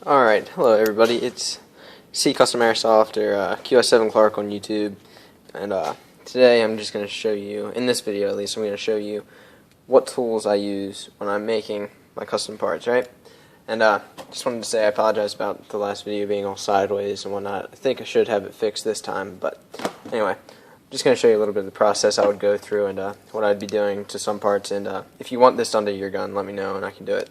Alright, hello everybody, it's C Custom Airsoft or QS7 Clark on YouTube, and today I'm just going to show you, in this video at least, I'm going to show you what tools I use when I'm making my custom parts, right? And just wanted to say I apologize about the last video being all sideways and whatnot. I think I should have it fixed this time, but anyway, I'm just going to show you a little bit of the process I would go through and what I'd be doing to some parts, and if you want this done to your gun, let me know and I can do it.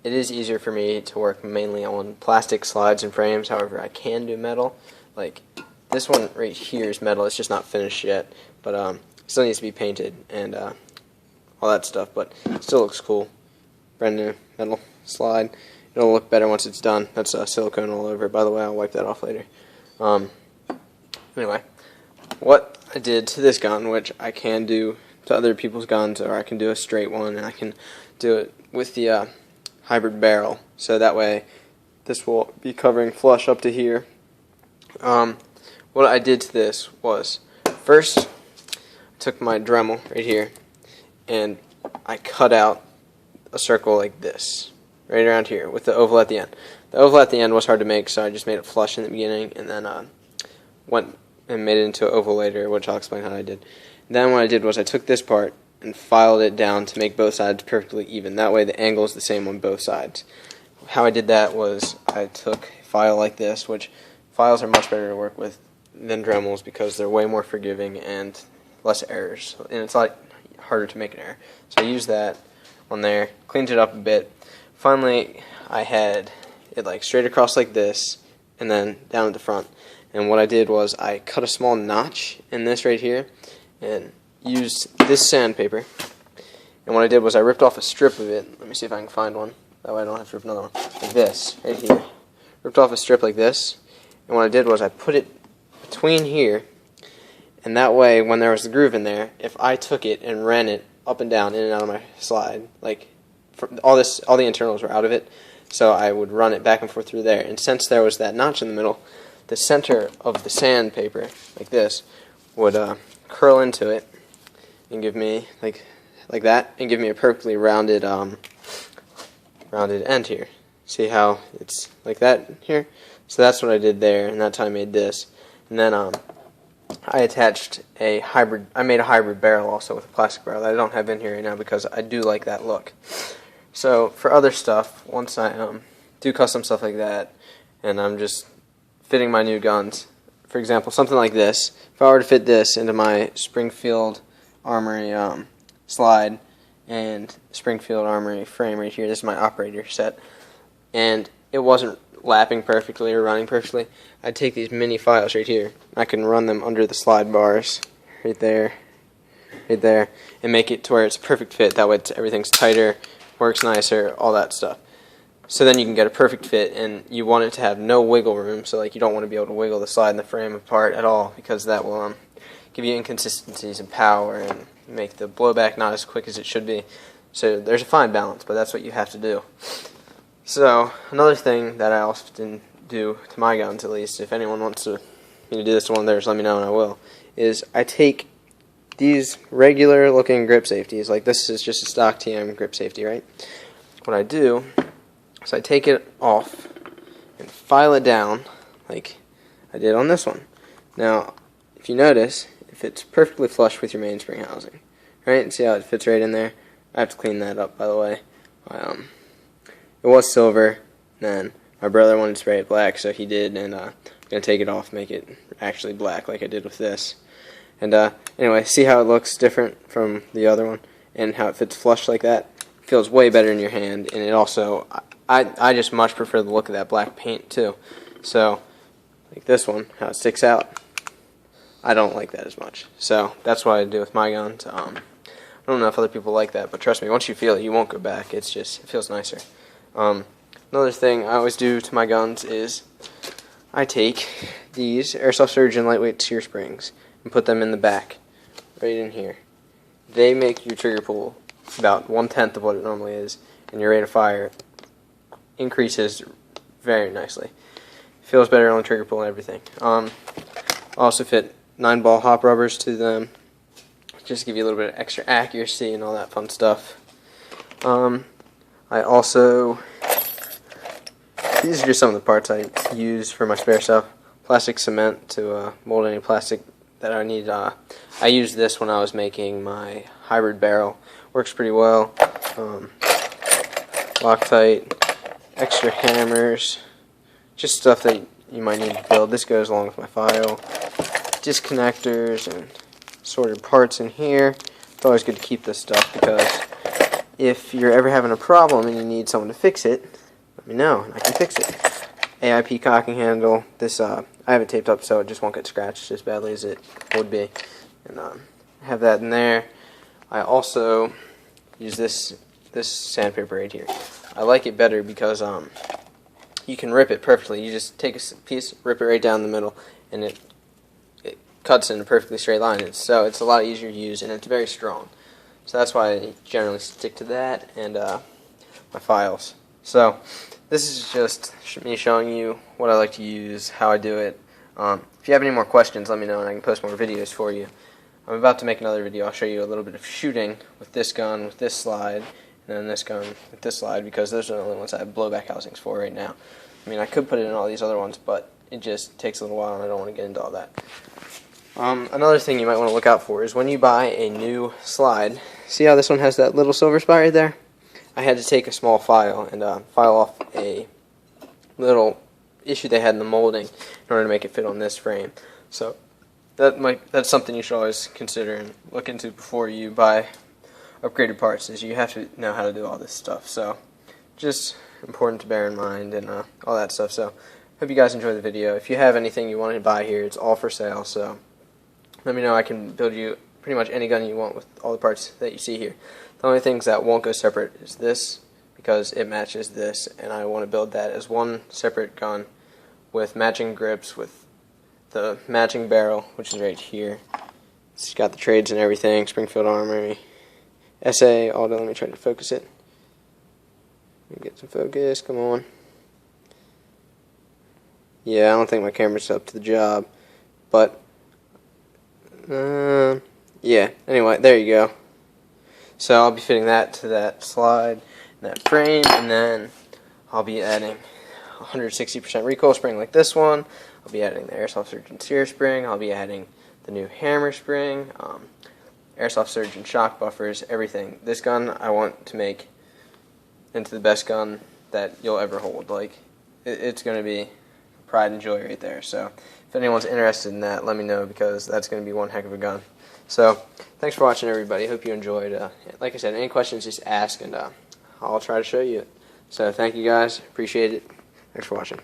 It is easier for me to work mainly on plastic slides and frames. However, I can do metal. Like this one right here is metal. It's just not finished yet, but it still needs to be painted and all that stuff. But it still looks cool. Brand new metal slide. It'll look better once it's done. That's silicone all over. By the way, I'll wipe that off later. Anyway, what I did to this gun, which I can do to other people's guns, or I can do a straight one, and I can do it with the hybrid barrel, so that way this will be covering flush up to here. What I did to this was, first I took my Dremel right here and I cut out a circle like this right around here with the oval at the end. The oval at the end was hard to make, so I just made it flush in the beginning and then went and made it into an oval later, which I'll explain how I did. Then what I did was I took this part and filed it down to make both sides perfectly even. That way the angle is the same on both sides. How I did that was I took a file like this, which files are much better to work with than Dremels because they're way more forgiving and less errors. And it's a lot harder to make an error. So I used that on there, cleaned it up a bit. Finally, I had it like straight across like this and then down at the front. And what I did was I cut a small notch in this right here and used this sandpaper, and what I did was I ripped off a strip of it. Let me see if I can find one, that way I don't have to rip another one. Like this, right here. Ripped off a strip like this, and what I did was I put it between here, and that way when there was a groove in there, if I took it and ran it up and down, in and out of my slide, like all the internals were out of it, so I would run it back and forth through there, and since there was that notch in the middle, the center of the sandpaper, like this, would curl into it and give me like that, and give me a perfectly rounded rounded end here. See how it's like that here? So that's what I did there, and that's how I made this. And then I attached a hybrid. I made a hybrid barrel also with a plastic barrel that I don't have in here right now because I do like that look. So for other stuff, once I do custom stuff like that, and I'm just fitting my new guns, for example, something like this. If I were to fit this into my Springfield Armory slide and Springfield Armory frame right here, this is my operator set, and it wasn't lapping perfectly or running perfectly, I'd take these mini files right here. I can run them under the slide bars right there, and make it to where it's a perfect fit. That way everything's tighter, works nicer, all that stuff. So then you can get a perfect fit, and you want it to have no wiggle room, so like you don't want to be able to wiggle the slide and the frame apart at all, because that will give you inconsistencies in power and make the blowback not as quick as it should be. So there's a fine balance, but that's what you have to do. So another thing that I often do to my guns, at least, if anyone wants me to do this to one of theirs, let me know and I will, is I take these regular looking grip safeties, like this is just a stock TM grip safety, right? What I do is I take it off and file it down like I did on this one. Now, if you notice, it fits perfectly flush with your mainspring housing, right? See how it fits right in there? I have to clean that up, by the way. It was silver, then my brother wanted to spray it black, so he did, and I'm going to take it off, make it actually black like I did with this. And anyway, see how it looks different from the other one, and how it fits flush like that? It feels way better in your hand, and it also, I just much prefer the look of that black paint too. So, like this one, how it sticks out, I don't like that as much. So that's what I do with my guns. I don't know if other people like that, but trust me, once you feel it, you won't go back. It feels nicer. Another thing I always do to my guns is I take these Airsoft Surgeon lightweight sear springs and put them in the back, right in here. They make your trigger pull about 1/10 of what it normally is, and your rate of fire increases very nicely. Feels better on the trigger pull and everything. I also fit 9-ball hop rubbers to them, just give you a little bit of extra accuracy and all that fun stuff. I also these are just some of the parts I use for my spare stuff. Plastic cement to mold any plastic that I need. I used this when I was making my hybrid barrel. Works pretty well. Loctite, extra hammers, just stuff that you might need to build. This goes along with my file. Disconnectors and sorted parts in here. It's always good to keep this stuff because if you're ever having a problem and you need someone to fix it, let me know and I can fix it. AIP cocking handle. This I have it taped up so it just won't get scratched as badly as it would be. And have that in there. I also use this sandpaper right here. I like it better because you can rip it perfectly. You just take a piece, rip it right down the middle, and it cuts in a perfectly straight line. So it's a lot easier to use, and it's very strong. So that's why I generally stick to that and my files. So this is just me showing you what I like to use, how I do it. If you have any more questions, let me know and I can post more videos for you. I'm about to make another video. I'll show you a little bit of shooting with this gun, with this slide, and then this gun with this slide, because those are the only ones I have blowback housings for right now. I mean, I could put it in all these other ones, but it just takes a little while and I don't want to get into all that. Another thing you might want to look out for is when you buy a new slide. See how this one has that little silver spot right there? I had to take a small file and file off a little issue they had in the molding in order to make it fit on this frame. So that's something you should always consider and look into before you buy upgraded parts, is you have to know how to do all this stuff. So just important to bear in mind and all that stuff. So hope you guys enjoy the video. If you have anything you want to buy here, it's all for sale. So let me know. I can build you pretty much any gun you want with all the parts that you see here. The only things that won't go separate is this, because it matches this, and I want to build that as one separate gun with matching grips, with the matching barrel, which is right here. It's got the trades and everything, Springfield Armory, SA, Aldo. Let me try to focus it. Let me get some focus, come on. Yeah, I don't think my camera's up to the job, but yeah, anyway, there you go. So I'll be fitting that to that slide, that frame, and then I'll be adding 160% recoil spring like this one. I'll be adding the Airsoft Surgeon Sear spring. I'll be adding the new hammer spring, Airsoft Surgeon shock buffers, everything. This gun I want to make into the best gun that you'll ever hold. Like, it's going to be pride and joy right there. So if anyone's interested in that, let me know, because that's going to be one heck of a gun. So thanks for watching, everybody. Hope you enjoyed. Like I said, any questions, just ask, and I'll try to show you it. So thank you guys. Appreciate it. Thanks for watching.